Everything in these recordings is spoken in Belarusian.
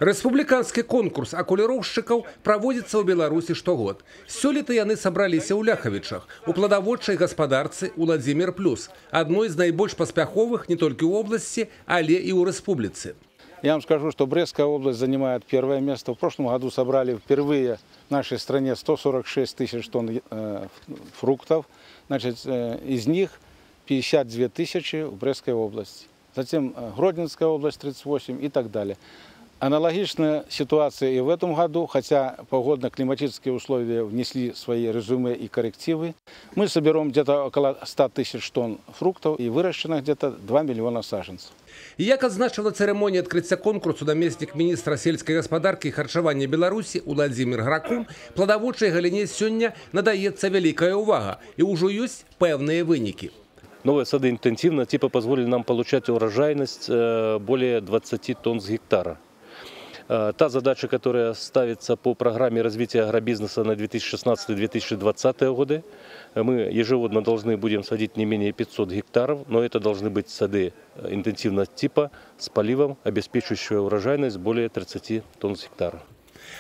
Рэспубліканскі конкурс акуліроўшчыкаў праводзіцца ў Беларусі штогод. Сёлета яны сабраліся ў Ляхавічах, у пладаводчай гаспадарцы «Уладзімір Плюс», адной з найбольш паспяховых не толькі ў области, але и у республицы. Я вам скажу, что Брестская область занимает первое место. В прошлом году собрали впервые в нашей стране 146 тысяч тонн фруктов. Значит, из них 52 тысячи в Брестской области. Затем Гродненская область 38 и так далее. Аналогичная ситуация и в этом году, хотя погодно-климатические условия внесли свои резюме и коррективы. Мы соберем где-то около 100 тысяч тонн фруктов и выращено где-то 2 миллиона саженцев. Як адзначыла церемонии открытия конкурсу наместник министра сельской гаспадаркі и харчавання Беларуси Уладзімір Гракун, пладаводчай галіне сёння надаецца вялікая увага, и ўжо ёсць пэўныя вынікі. Новые сады интенсивно позволили нам получать урожайность более 20 тонн с гектара. Та задача, которая ставится по программе развития агробизнеса на 2016-2020 годы, мы ежегодно должны будем садить не менее 500 гектаров, но это должны быть сады интенсивного типа с поливом, обеспечивающие урожайность более 30 тонн с гектара.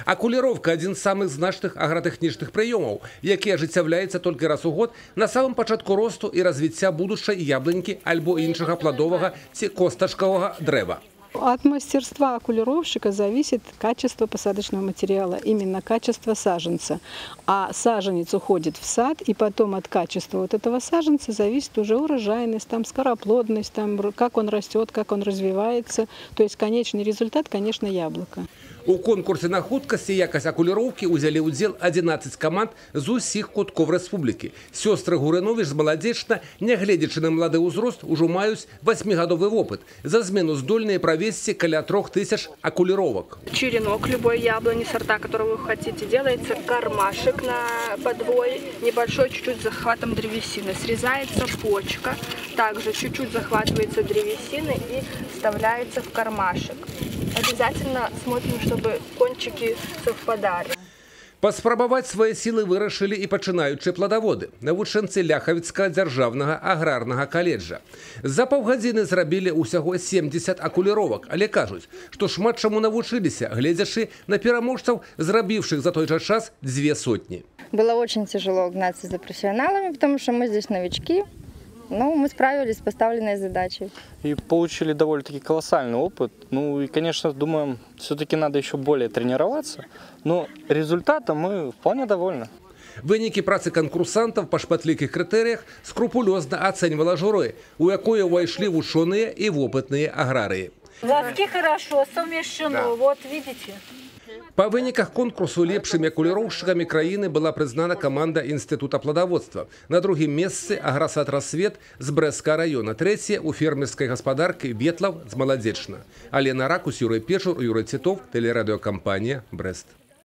Акуліровка – один з самых значных агратэхнічных прыёмаў, які ажыццяўляецца толькі раз у год на самым пачатку росту і развіцця будучай яблонькі альбо іншага пладовага ці костачкавага дрэва. От мастерства окулировщика зависит качество посадочного материала, именно качество саженца. А саженец уходит в сад, и потом от качества вот этого саженца зависит уже урожайность, там, скороплодность, там, как он растет, как он развивается. То есть конечный результат, конечно, яблоко. У конкурсе на хуткасць і якасць акуліроўкі ўзялі ўдзел 11 каманд з усіх куткоў рэспублікі. Сёстры Гурыновіч з Маладзечна, нягледзячы на малады ўзрост, ужо маюць 8-гадовы вопыт. За змену здольныя правесці каля 3000 акуліровак. Черенок любой яблони, сорта, которого вы хотите, делается кармашек на подвой, небольшой, чуть-чуть захватом древесины. Срезается почка, также чуть-чуть захватывается древесины и вставляется в кармашек. Обязательно смотрим, чтобы кончики совпадали. Паспрабаваць свае сілы вырашылі і пачынаючыя пладаводы, навучэнцы Ляхавіцкага дзяржаўнага аграрнага каледжа. За паўгадзіны зрабілі ўсяго 70 акуліровак, але кажуць, што шмат чаму навучыліся, гледзячы на пераможцаў, зрабіўшых за той жа час 200. Было очень тяжело гнаться за профессионалами, потому что мы здесь новички. Но мы справились с поставленной задачей. И получили довольно-таки колоссальный опыт. Ну и, конечно, думаем, все-таки надо еще более тренироваться. Но результатом мы вполне довольны. Вынікі працы канкурсантаў па шматлікіх крытэрыях скрупулёзна ацэньвала журы, у якое ўвайшлі вучоныя і вопытныя аграрыі. Лавки хорошо совмещено, да. Вот видите. По выніках конкурсу лепшымі акуліроўшчыкамі краіны была прызнана каманда Інстытута пладаводства. На другім месцы аграсад «Рассвет» з Брэсцкага района, трэцяе у фермерскай гаспадаркі Ветлаў з Маладзечна. Алена Ракус, Юрый Печур, Юрый Титов, телерадиокомпания «Брест».